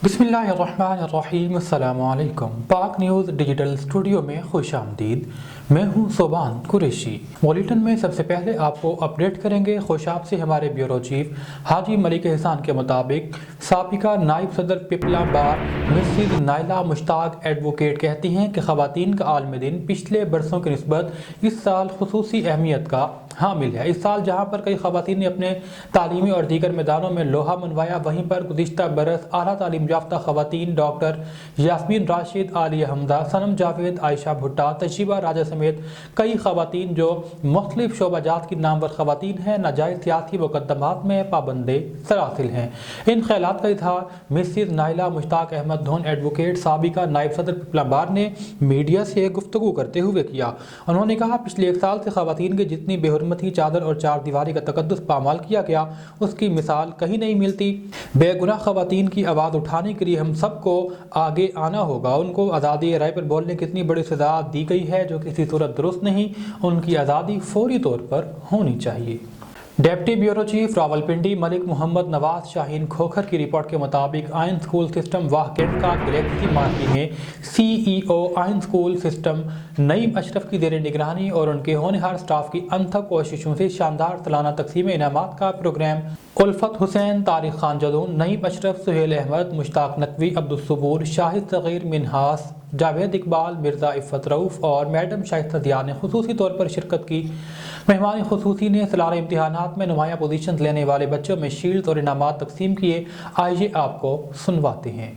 बिस्मिल्लाहिर्रहमानिर्रहीम, अस्सलामुअलैकुम। पाक न्यूज़ डिजिटल स्टूडियो में खुश आमदीद। मैं हूं सोबान कुरैशी। बुलेटिन में सबसे पहले आपको अपडेट करेंगे खुशाब से हमारे ब्यूरो चीफ हाजी मलिक एहसान के मुताबिक साबिका नायब सदर पिपला बार मिसेस नाइला मुश्ताक एडवोकेट कहती हैं कि ख़वातीन का आलमी दिन पिछले बरसों की निस्बत इस साल खुसूसी अहमियत का हामिल है। इस साल जहाँ पर कई ख़वातीन ने अपने तालीमी और दीगर मैदानों में लोहा मनवाया, वहीं पर गुज़िश्ता बरस आला तालीम याफ्ता ख़वातीन डॉक्टर यास्मीन राशिद, आलिया हमदा, सनम जावेद, आयशा भुट्टा, तशीबा राजा समेत कई ख़वातीन जो मुख्तलिफ शोबाजात की नामवर ख़वातीन हैं, नाजायज़ सियासी मुकदमात में पाबंदे सरासिल हैं। इन ख्यालात का इज़हार मिसेस नाइला मुश्ताक अहमद धोन एडवोकेट साबिका नायब सदर पिपला बार ने मीडिया से गुफ्तगू करते हुए किया। उन्होंने कहा, पिछले एक साल से ख़वातीन की जितनी बेहुरमती, चादर और चार दीवारी का तकद्दुस पामाल किया गया, उसकी मिसाल कहीं नहीं मिलती। बेगुनाह ख़वातीन की आवाज़ उठाने के लिए हम सबको आगे आना होगा। उनको आज़ादी राय पर बोलने की इतनी बड़ी सज़ा दी गई है जो किसी सूरत दुरुस्त नहीं। उनकी आज़ादी फौरी तौर पर होनी चाहिए। Deputy bureau chief Rawalpindi Malik Mohammad Nawaz Shaheen Khokhar की रिपोर्ट के मुताबिक Ain school system Wah cantt का गैलेक्सी मार्की में CEO Ain school system Naeem Ashraf की ज़ेर निगरानी और उनके होनहार स्टाफ की अनथक कोशिशों से शानदार सालाना तकसीम इनामात का प्रोग्राम उल्फत हुसैन, तारिक खान जदून, नईम अशरफ, सुहेल अहमद, मुश्ताक नकवी, अब्दुल सबूर, शाहिद सगीर, मिनहास, जावेद इकबाल, मिर्ज़ा इफ़्फ़त रऊफ़ और मैडम शाइस्ता ज़िया ने खुसूसी तौर पर शिरकत की। मेहमान खुसूसी ने सालाना इम्तिहानात में नुमाया पोजीशन लेने वाले बच्चों में शील्ड और इनामात तकसीम किए। आइए आपको सुनवाते हैं।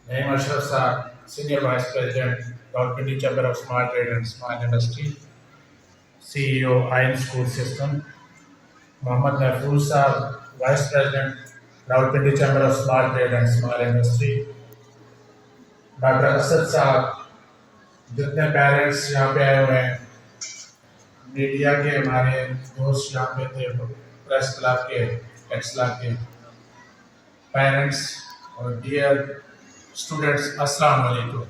नईम अशरफ साहब, senior vice president, Rawalpindi chamber of smart trade and smart industry, CEO Ain school system. Mohammad महफूज साहब, vice president, Rawalpindi chamber of smart trade and smart industry. Doctor Asad साहब, जितने पेरेंट्स यहाँ पे आए हुए हैं, मीडिया के हमारे दोस्त यहाँ पे थे, प्रेस क्लब के, एक्स क्लब के पेरेंट्स और डियर स्टूडेंट्स, अस्सलाम वालेकुम।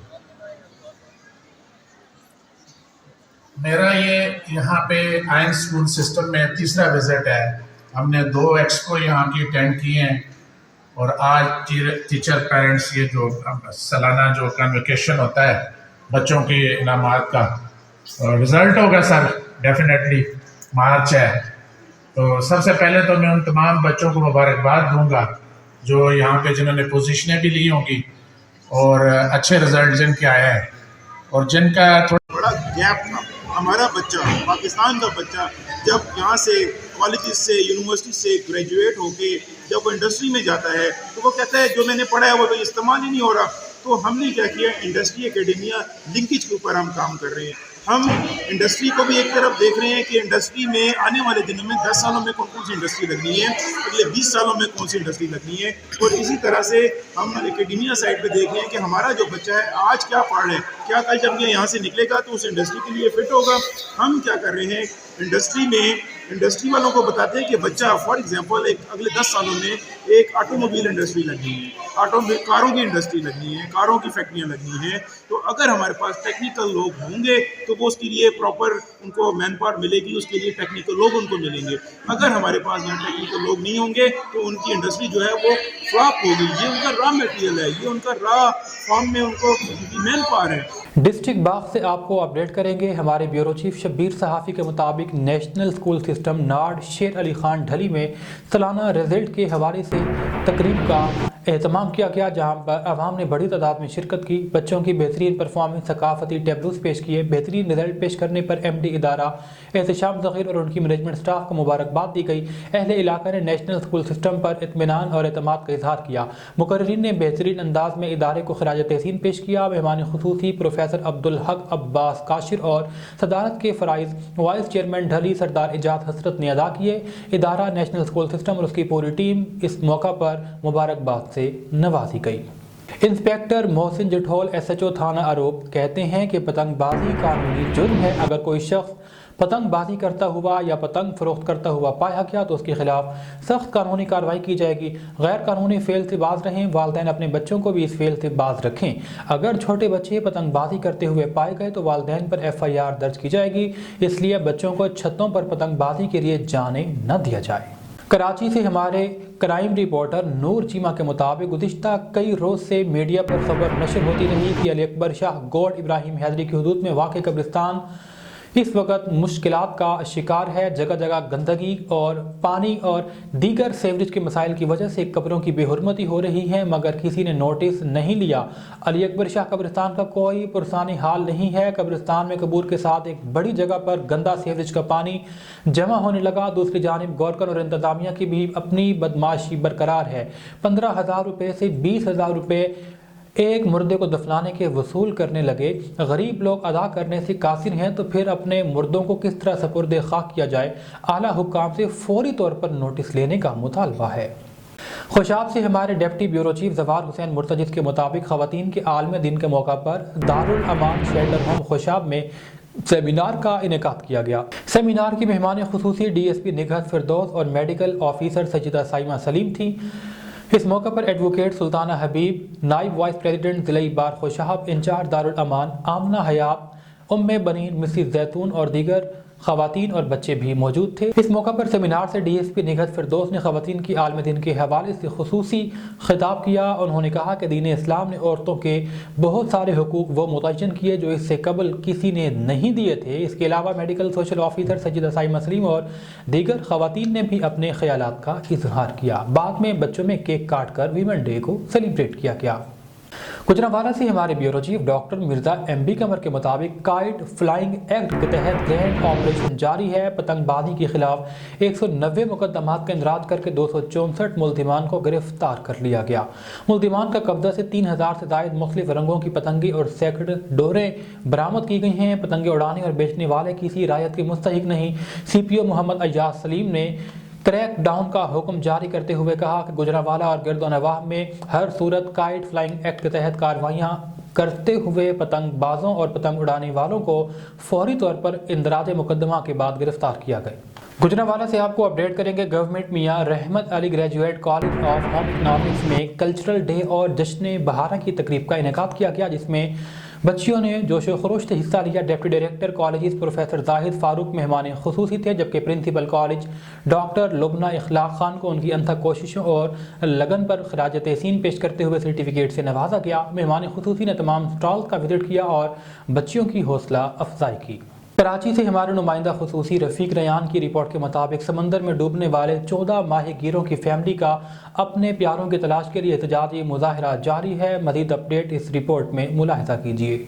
मेरा ये यहाँ पे आइन स्कूल सिस्टम में तीसरा विज़िट है। हमने 2 एक्सपो यहाँ की अटेंड किए हैं और आज टीचर पेरेंट्स ये जो सालाना जो कन्वोकेशन होता है बच्चों के इनामात का रिज़ल्ट होगा सर, डेफिनेटली मार्च है। तो सबसे पहले तो मैं उन तमाम बच्चों को मुबारकबाद दूंगा जो यहाँ पे जिन्होंने पोजीशनें भी ली होंगी और अच्छे रिजल्ट जिनके आए हैं और जिनका थोड़ा बड़ा गैप था। हमारा बच्चा, पाकिस्तान का बच्चा जब यहाँ से कॉलेज से, यूनिवर्सिटी से ग्रेजुएट होके जब वो इंडस्ट्री में जाता है तो वो कहता है जो मैंने पढ़ा है वो तो इस्तेमाल ही नहीं हो रहा। तो हमने क्या किया, इंडस्ट्री एकेडमिया लिंकेज के ऊपर हम काम कर रहे हैं। हम इंडस्ट्री को भी एक तरफ देख रहे हैं कि इंडस्ट्री में आने वाले दिनों में 10 सालों में कौन कौन सी इंडस्ट्री लगनी है, अगले 20 सालों में कौन सी इंडस्ट्री लगनी है। और इसी तरह से हम एकेडमिया साइड पे देख रहे हैं कि हमारा जो बच्चा है आज क्या पढ़ रहा है, क्या कल जब ये यहाँ से निकलेगा तो उस इंडस्ट्री के लिए फिट होगा। हम क्या कर रहे हैं, इंडस्ट्री में इंडस्ट्री वालों को बताते हैं कि बच्चा फॉर एग्जांपल एक अगले 10 सालों में एक ऑटोमोबाइल इंडस्ट्री लगनी है, कारों की इंडस्ट्री लगनी है, कारों की फैक्ट्रियाँ लगनी है। तो अगर हमारे पास टेक्निकल लोग होंगे तो वो उसके लिए प्रॉपर उनको मैन पावर मिलेगी, उसके लिए टेक्निकल लोग उनको मिलेंगे। अगर हमारे पास यहाँ टेक्निकल लोग नहीं होंगे तो उनकी इंडस्ट्री जो है वो फ्लॉप होगी। ये उनका रॉ मटेरियल है, ये उनका रॉ फॉर्म में उनको मैन पावर है। डिस्ट्रिक्ट बाग से आपको अपडेट करेंगे हमारे ब्यूरो चीफ शब्बीर सहाफ़ी के मुताबिक नेशनल स्कूल सिस्टम नाड शेर अली खान ढली में सालाना रिजल्ट के हवाले से तकरीब का एहतमाम किया गया, जहां पर आवाम ने बड़ी तादाद में शिरकत की। बच्चों की बेहतरीन परफॉर्मेंस, सकाफती टेबलूस पेश किए। बेहतरीन रिजल्ट पेश करने पर MD इदारा एहतशाम ज़हीर और उनकी मैनेजमेंट स्टाफ को मुबारकबाद दी गई। अहले इलाका ने नेशनल स्कूल सिस्टम पर इत्मीनान और एतमाद का इजहार किया। मुकर्रिरीन ने बेहतरीन अंदाज में इदारे को खराज तहसीन पेश किया। मेहमान खुसूसी प्रोफेसर अब्दुल हक अब्बास काशिर और सदारत के फ़राइज़ वाइस चेयरमैन ढली सरदार इजाद हसरत ने अदा किए। इदारा, नेशनल स्कूल सिस्टम और उसकी पूरी टीम इस मौका पर मुबारकबाद से नवाजी गई। इंस्पेक्टर मोहसिन जठोल SHO थाना आरोप कहते हैं कि पतंगबाजी कानूनी जुर्म है। अगर कोई शख्स पतंगबाजी करता हुआ या पतंग फरोख्त करता हुआ पाया गया तो उसके खिलाफ सख्त कानूनी कार्रवाई की जाएगी। गैर कानूनी फेल से बाज रहें। वालिदैन अपने बच्चों को भी इस फेल से बाज रखें। अगर छोटे बच्चे पतंगबाजी करते हुए पाए गए तो वालिदैन पर FIR दर्ज की जाएगी। इसलिए बच्चों को छतों पर पतंगबाजी के लिए जाने न दिया जाए। कराची से हमारे क्राइम रिपोर्टर नूर चीमा के मुताबिक गुज़िश्ता कई रोज़ से मीडिया पर खबर नशर होती रही कि अली अकबर शाह गोड इब्राहिम हैदरी की हदूद में वाक़ कब्रिस्तान इस वक्त मुश्किलात का शिकार है। जगह जगह गंदगी और पानी और दीगर सीवरेज के मसाइल की वजह से कब्रों की बेहुरमती हो रही है, मगर किसी ने नोटिस नहीं लिया। अली अकबर शाह कब्रिस्तान का कोई पुरसानी हाल नहीं है। कब्रिस्तान में कबूर के साथ एक बड़ी जगह पर गंदा सीवरेज का पानी जमा होने लगा। दूसरी जानिब गौरकर और इंतजामिया की भी अपनी बदमाशी बरकरार है। 15,000 रुपये से 20,000 रुपये एक मुर्दे को दफनाने के वसूल करने लगे। गरीब लोग अदा करने से कासिर हैं तो फिर अपने मुर्दों को किस तरह सपुर्द खाक किया जाए। आला हुक्काम से फौरी तौर पर नोटिस लेने का मुतालबा है। खुशाब से हमारे डिप्टी ब्यूरो चीफ जवार हुसैन मुर्तजिद के मुताबिक खवातीन के आलमी दिन के मौका पर दारुल अमान शेल्टर होम खुशाब में सेमिनार का इनेकाद किया गया। सेमिनार की मेहमान खुसूसी DSP निगहत फिरदौस और मेडिकल ऑफिसर सजिदा साइमा सलीम थी। इस मौके पर एडवोकेट सुल्ताना हबीब, नाइब वाइस प्रेसिडेंट ज़िला बार खुशाब, इंचार्ज दारुल अमान आमना हयाब, उम्मे बनीन मिसिस जैतून और दीगर खवातीन और बच्चे भी मौजूद थे। इस मौका पर सेमिनार से DSP निगहत फिरदौस ने खवातीन की आलमी दिन के हवाले से खुसूसी खिताब किया। उन्होंने कहा कि दीन इस्लाम ने औरतों के बहुत सारे हुकूक वो मुतय्यन किए जो इससे कबल किसी ने नहीं दिए थे। इसके अलावा medical social officer Sajida Saima Salim और दीगर खवातीन ने भी अपने ख्यालात का इजहार किया। बाद में बच्चों में केक काट कर वीमेन डे को सेलिब्रेट किया गया। गुजरांवाला से हमारे bureau chief doctor Mirza MB कमर के मुताबिक काइट फ्लाइंग एक्ट के तहत ग्रैंड ऑपरेशन जारी है। पतंगबाजी के खिलाफ 190 मुकदमात का इंदराज करके 264 मुल्जिमान को गिरफ्तार कर लिया गया। मुल्जिमान का कब्जा से 3,000 से जायद मुख्तलिफ रंगों की पतंगे और सैकड़ों डोरें बरामद की गई हैं। पतंगे उड़ाने और बेचने वाले किसी रायत के मुस्तहिक नहीं। CPO मोहम्मद अय्याज सलीम ने क्रैक डाउन का हुक्म जारी करते हुए कहा कि गुजरांवाला और गिरदोनवाह में हर सूरत काइट फ्लाइंग एक्ट के तहत कार्रवाइयाँ करते हुए पतंगबाजों और पतंग उड़ाने वालों को फौरी तौर पर इंदराज मुकदमा के बाद गिरफ्तार किया गया। गुजरांवाला से आपको अपडेट करेंगे। गवर्नमेंट मियाँ रहमत Ali graduate college of home economics में कल्चरल डे और जश्न बहारा की तकरीब का इनेकाद किया गया, जिसमें बच्चियों ने जोश व खरोश से हिस्सा लिया। Deputy director college professor Zahid Farooq मेहमान खुसूसी थे, जबकि प्रिंसिपल कॉलेज डॉक्टर लुबना इखलाक खान को उनकी अनथक कोशिशों और लगन पर खराज तहसीन पेश करते हुए सर्टिफिकेट से नवाजा गया। मेहमान खुसूसी ने तमाम स्टॉल का विजिट किया और बच्चियों की हौसला अफजाई की। कराची से हमारे नुमाइंदा खुसूसी रफ़ीक रयान की रिपोर्ट के मुताबिक समंदर में डूबने वाले 14 माहीगीरों की फैमिली का अपने प्यारों की तलाश के लिए एहतजाजी मुजाहरा जारी है। मज़ीद अपडेट इस रिपोर्ट में मुलाहिज़ा कीजिए।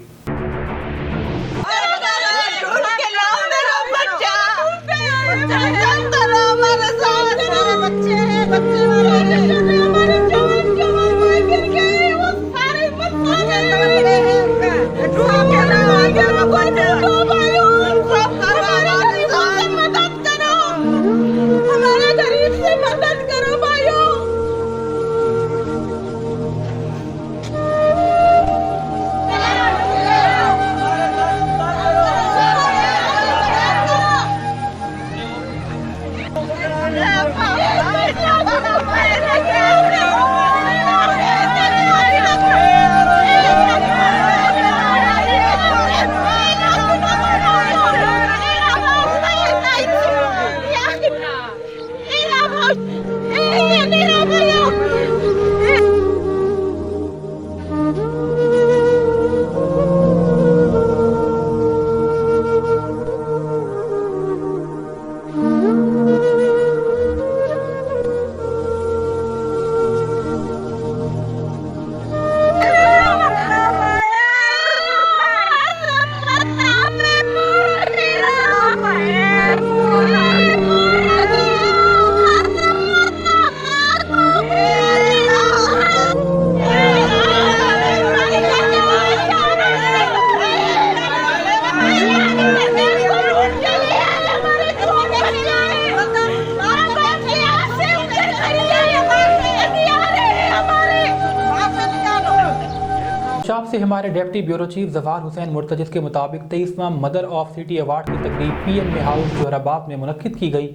खुशाब से हमारे डिप्टी ब्यूरो चीफ जवार हुसैन मुर्तजिद के मुताबिक 23वां मदर ऑफ सिटी अवार्ड की तकरीब PM हाउस जोहराबाद में मुनक्किद की गई।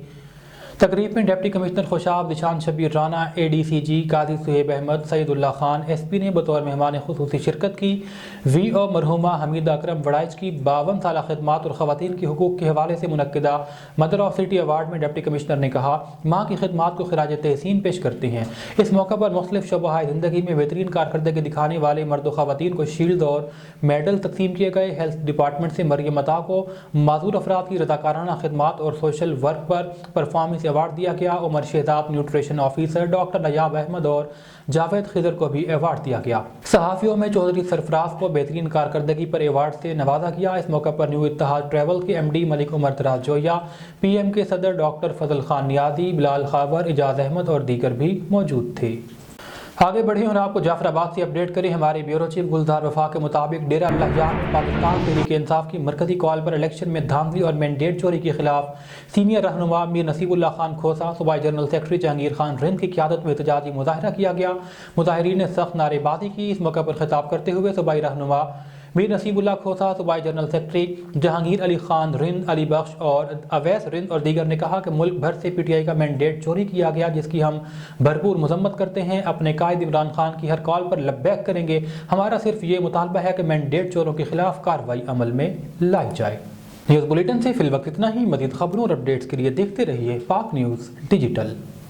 तकरीब में डिप्टी कमिश्नर खुशाब, निशान शबीर राना, ADCG काजी सुहेब अहमद, सईदुल्लाह खान SP ने बतौर मेहमान खुसूसी शिरकत की। VO मरहुमा हमीदा अकरम वड़ाइच की 52 साल खिदमात और ख़वातीन के हुकूक़ के हवाले से मुनक्किदा मदर ऑफ सिटी अवार्ड में डिप्टी कमिश्नर ने कहा, माँ की खिदमात को खिराज तहसीन पेश करते हैं। इस मौका पर मुख्तलिफ शोबाए ज़िंदगी में बेहतरीन कारकर्दगी दिखाने वाले मर्द व ख़वातीन को शील्ड और मेडल तकसीम किए गए। हेल्थ डिपार्टमेंट से मरियम अता को माजूर अफराद की रज़ाकाराना खिदमात और सोशल वर्क पर परफॉर्मेंस अवार्ड दिया गया। Umar Shahzad nutrition officer doctor Nayab Ahmed और जावेद खिजर को भी अवार्ड दिया गया। सहाफ़ियों में चौधरी सरफराज को बेहतरीन कारकर्दगी पर अवार्ड से नवाजा गया। इस मौके पर न्यू इत्तेहाद ट्रैवल के MD मलिक उमर दराज जोया, PM के सदर डॉक्टर फजल खान नियाजी, बिलाल खाबर, इजाज अहमद और दीगर भी मौजूद थे। आगे बढ़े और आपको जाफराबाद से अपडेट करें। हमारे ब्यूरो चीफ गुलजार वफा के मुताबिक डेरा अल्लाह जान में पाकिस्तान तहरीक इंसाफ की मरकजी कॉल पर इलेक्शन में धांधली और मैंडेट चोरी के खिलाफ सीनियर रहनुमा मीर नसीबुल्लाह खान खोसा, सूबाई जनरल सेक्रेटरी जहांगीर खान रिंद की क़यादत में एहतजाजी मुजाहरा किया गया। मुजाहिरीन ने सख्त नारेबाजी की। इस मौके पर खिताब करते हुए सूबाई रहनुमा मीर नसीबुल्लाह खोसा, सूबाई जनरल सेक्रेटरी जहांगीर अली खान रिंद, अली बख्श और अवैस रिंद और दीगर ने कहा कि मुल्क भर से PTI का मैंडेट चोरी किया गया, जिसकी हम भरपूर मजम्मत करते हैं। अपने कायद इमरान खान की हर कॉल पर लब्बैक करेंगे। हमारा सिर्फ ये मुतालबा है कि मैंडेट चोरों के खिलाफ कार्रवाई अमल में लाई जाए। न्यूज़ बुलेटिन से फिल वक्त इतना ही। मज़ीद खबरों और अपडेट्स के लिए देखते रहिए पाक न्यूज़ डिजिटल।